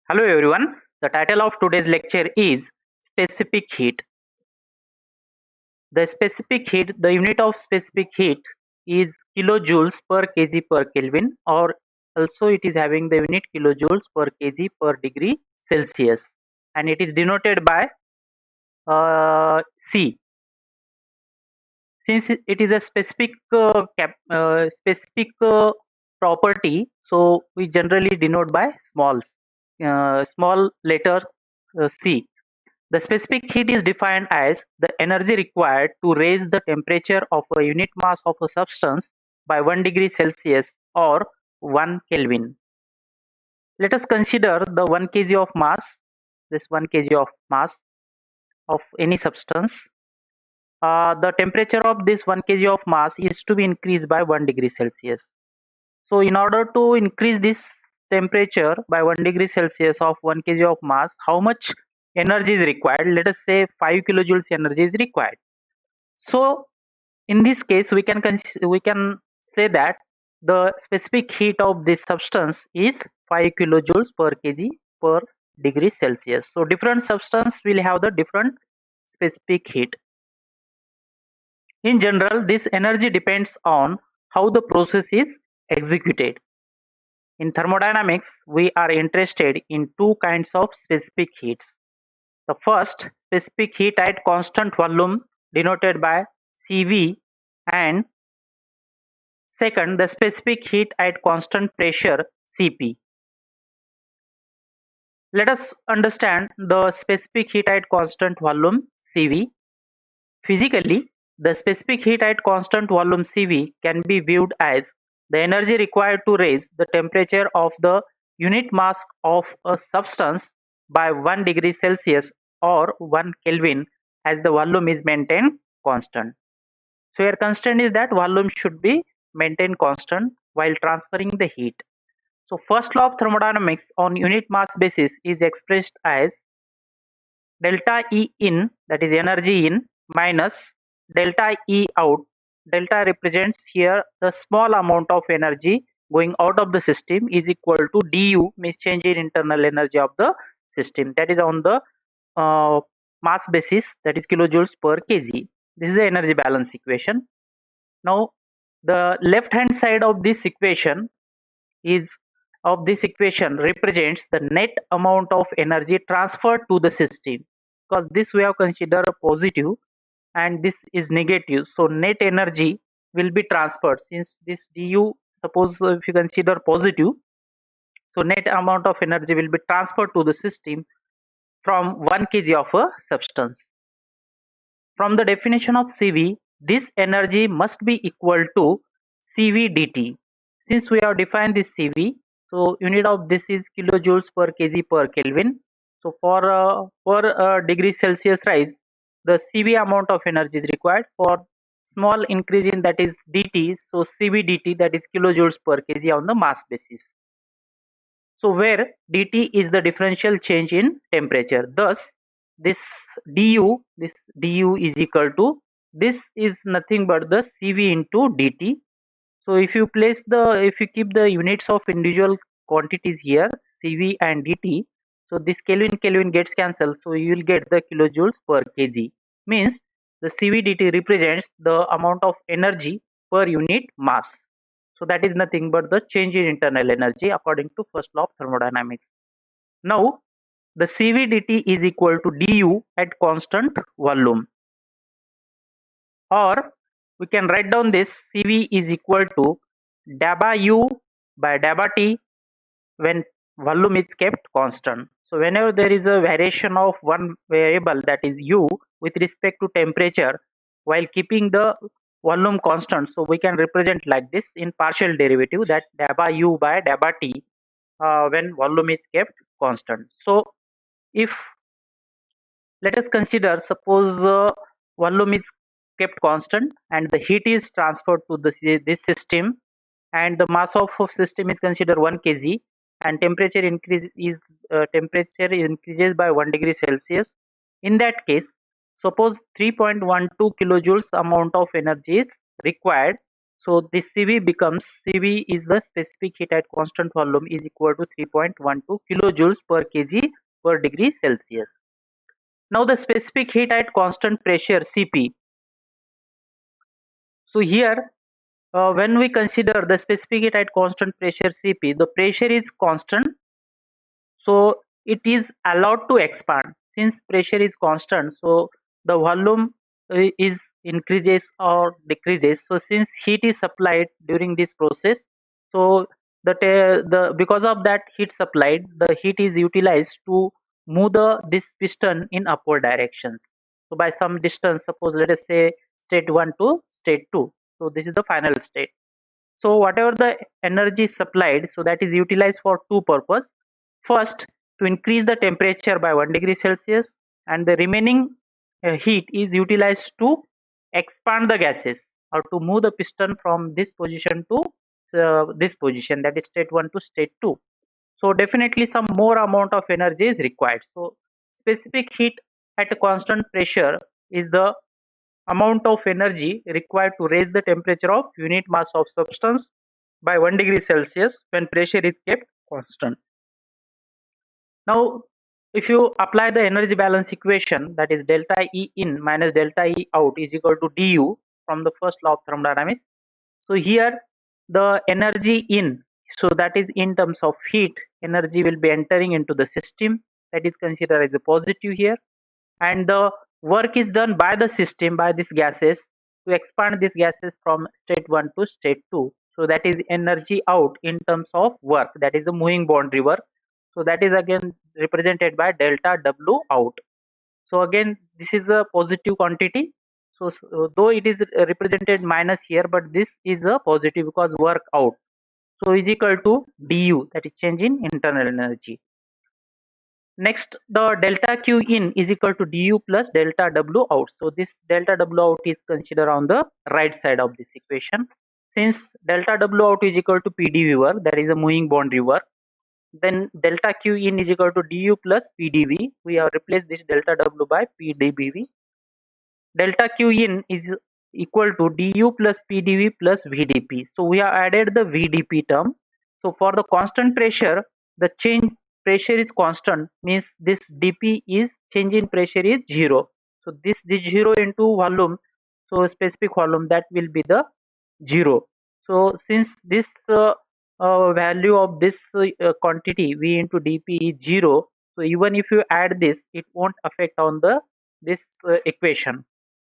Hello everyone. The title of today's lecture is Specific Heat. The unit of specific heat is kilojoules per kg per Kelvin, or also it is having the unit kilojoules per kg per degree Celsius, and it is denoted by C. Since it is a specific property, so we generally denote by small letter C. The specific heat is defined as the energy required to raise the temperature of a unit mass of a substance by 1 degree Celsius or 1 Kelvin. Let us consider the 1 kg of mass, this 1 kg of mass of any substance. The temperature of this 1 kg of mass is to be increased by 1 degree Celsius. So in order to increase this temperature by 1 degree Celsius of 1 kg of mass, how much energy is required? Let us say 5 kilojoules energy is required. So in this case, we can say that the specific heat of this substance is 5 kilojoules per kg per degree Celsius. So different substance will have the different specific heat. In general, this energy depends on how the process is executed. In thermodynamics, we are interested in two kinds of specific heats. The first, specific heat at constant volume, denoted by Cv, and second, the specific heat at constant pressure, Cp. Let us understand the specific heat at constant volume, Cv. Physically, the specific heat at constant volume Cv can be viewed as the energy required to raise the temperature of the unit mass of a substance by 1 degree Celsius or 1 Kelvin, as the volume is maintained constant. So here constant is that volume should be maintained constant while transferring the heat. So first law of thermodynamics on unit mass basis is expressed as delta E in, that is energy in, minus delta E out. Delta represents here the small amount of energy going out of the system, is equal to du, means change in internal energy of the system, that is on the mass basis, that is kilojoules per kg. This is the energy balance equation. Now the left hand side of this equation represents the net amount of energy transferred to the system, because this we have considered a positive and this is negative, so net energy will be transferred. Since this du, suppose if you consider positive, so net amount of energy will be transferred to the system from 1 kg of a substance. From the definition of Cv, this energy must be equal to Cv dt. Since we have defined this Cv, so unit of this is kilojoules per kg per Kelvin. So for per degree Celsius rise, the Cv amount of energy is required. For small increase in, that is dt, so Cv dt, that is kilojoules per kg on the mass basis. So where dt is the differential change in temperature. Thus this du is equal to, this is nothing but the Cv into dt. So if you keep the units of individual quantities here, Cv and dt, so this Kelvin gets cancelled, so you will get the kilojoules per kg. Means the Cv dt represents the amount of energy per unit mass. So that is nothing but the change in internal energy according to first law of thermodynamics. Now the Cv dt is equal to du at constant volume, or we can write down this Cv is equal to dabba u by dabba t when volume is kept constant. So whenever there is a variation of one variable, that is u, with respect to temperature while keeping the volume constant, so we can represent like this in partial derivative, that dabba u by dabba t when volume is kept constant. So if, let us consider, suppose volume is kept constant and the heat is transferred to this system, and the mass of system is considered 1 kg, and temperature increases by 1 degree Celsius. In that case, suppose 3.12 kilojoules amount of energy is required. So this CV is the specific heat at constant volume is equal to 3.12 kilojoules per kg per degree Celsius. Now the specific heat at constant pressure Cp. So here when we consider the specific heat at constant pressure Cp, the pressure is constant, so it is allowed to expand. Since pressure is constant, so the volume is increases or decreases. So since heat is supplied during this process, so the because of that heat supplied, the heat is utilized to move this piston in upward directions. So by some distance, suppose let us say state 1 to state 2. So this is the final state. So whatever the energy is supplied, so that is utilized for two purpose. First, to increase the temperature by 1 degree Celsius, and the remaining heat is utilized to expand the gases or to move the piston from this position to this position, that is state 1 to state 2. So definitely some more amount of energy is required. So specific heat at a constant pressure is the amount of energy required to raise the temperature of unit mass of substance by 1 degree Celsius when pressure is kept constant. Now, if you apply the energy balance equation, that is delta E in minus delta E out is equal to du from the first law of thermodynamics. So here the energy in, so that is in terms of heat, energy will be entering into the system, that is considered as a positive here, and the work is done by the system, by these gases, to expand these gases from state 1 to state 2. So that is energy out in terms of work, that is the moving boundary work. So that is again represented by delta W out. So again this is a positive quantity. So though it is represented minus here, but this is a positive because work out. So is equal to du, that is change in internal energy. Next, the delta Q in is equal to du plus delta W out. So this delta W out is considered on the right side of this equation. Since delta W out is equal to PdV work, that is a moving boundary work, then delta Q in is equal to du plus PdV. We have replaced this delta W by PdV. Delta Q in is equal to du plus PdV plus VdP. So we have added the VdP term. So for the constant pressure, the change pressure is constant, means this dP is change in pressure is 0. So this 0 into volume, so specific volume, that will be the 0. So since this value of this quantity V into dP is 0, so even if you add this, it won't affect on the this equation.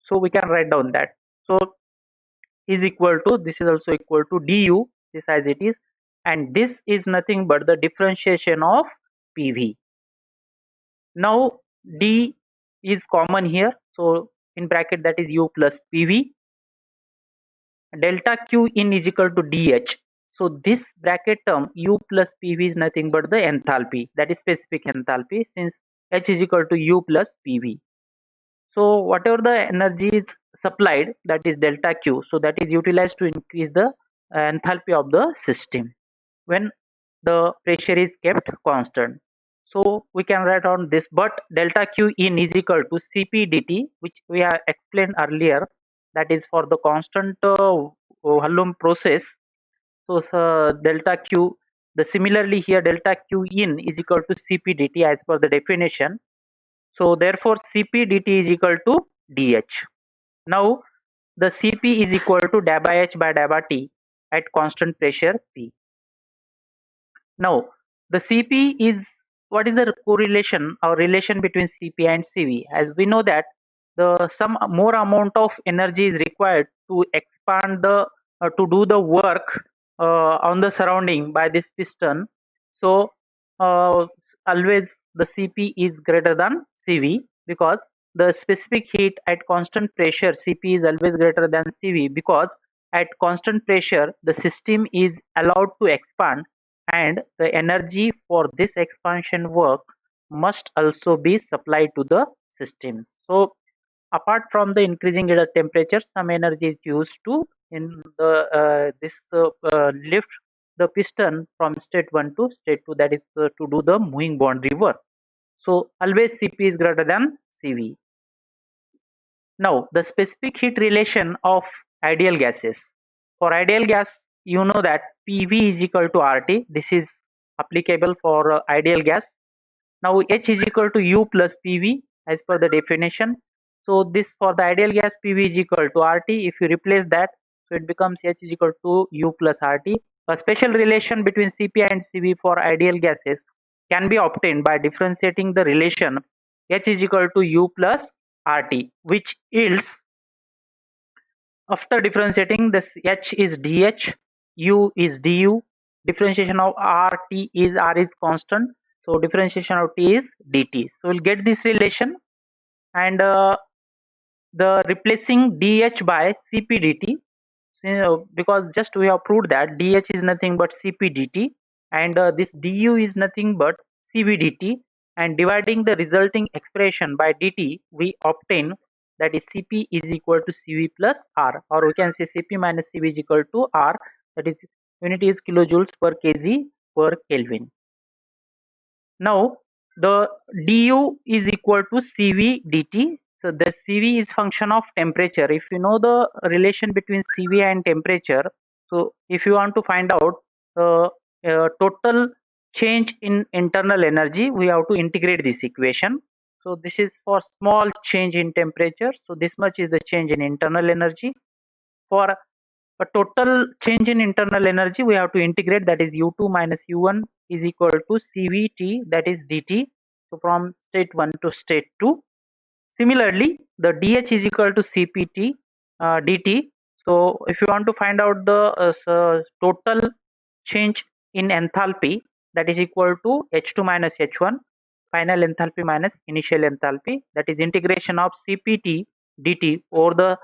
So we can write down that. So is equal to, this is also equal to du, this as it is, and this is nothing but the differentiation of PV. Now d is common here, so in bracket that is u plus PV. Delta Q in is equal to dH. So this bracket term u plus PV is nothing but the enthalpy, that is specific enthalpy, since H is equal to u plus PV. So whatever the energy is supplied, that is delta Q, so that is utilized to increase the enthalpy of the system when the pressure is kept constant. So we can write on this, but delta Q in is equal to Cp dt, which we have explained earlier, that is for the constant volume process. So delta Q, the similarly here delta Q in is equal to Cp dt as per the definition. So therefore Cp dt is equal to dH. Now the Cp is equal to dA by H by dA by T at constant pressure P. Now the Cp is, what is the correlation or relation between Cp and Cv? As we know that the some more amount of energy is required to expand the to do the work on the surrounding by this piston. So always the Cp is greater than Cv, because the specific heat at constant pressure Cp is always greater than Cv, because at constant pressure the system is allowed to expand, and the energy for this expansion work must also be supplied to the systems. So apart from the increasing the temperature, some energy is used to in the lift the piston from state 1 to state 2, that is to do the moving boundary work. So always Cp is greater than Cv. Now the specific heat relation of ideal gases. for ideal gas, you know that PV is equal to RT. This is applicable for ideal gas. Now H is equal to U plus PV as per the definition. So this for the ideal gas, PV is equal to RT. If you replace that, so it becomes H is equal to U plus RT. A special relation between Cp and Cv for ideal gases can be obtained by differentiating the relation H is equal to U plus RT, which yields, after differentiating, this H is dH, U is du, differentiation of RT is R is constant, so differentiation of T is dt. So we'll get this relation, and the replacing dH by Cp dt, because just we have proved that dH is nothing but Cp dt, and this du is nothing but Cv dt, and dividing the resulting expression by dt, we obtain that is Cp is equal to Cv plus R, or we can say Cp minus Cv is equal to R, that is unit is kilojoules per kg per Kelvin. Now the du is equal to Cv dt. So the Cv is function of temperature. If you know the relation between Cv and temperature, so if you want to find out total change in internal energy, we have to integrate this equation. So this is for small change in temperature. So this much is the change in internal energy. For a total change in internal energy, we have to integrate, that is U2 minus U1 is equal to CVT, that is dt. So from state 1 to state 2. Similarly, the dH is equal to CPT dt. So if you want to find out the total change in enthalpy, that is equal to H2 minus H1, final enthalpy minus initial enthalpy, that is integration of CPT dt over the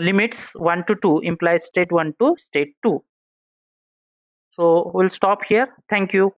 limits 1 to 2 implies state 1 to state 2. So we'll stop here. Thank you.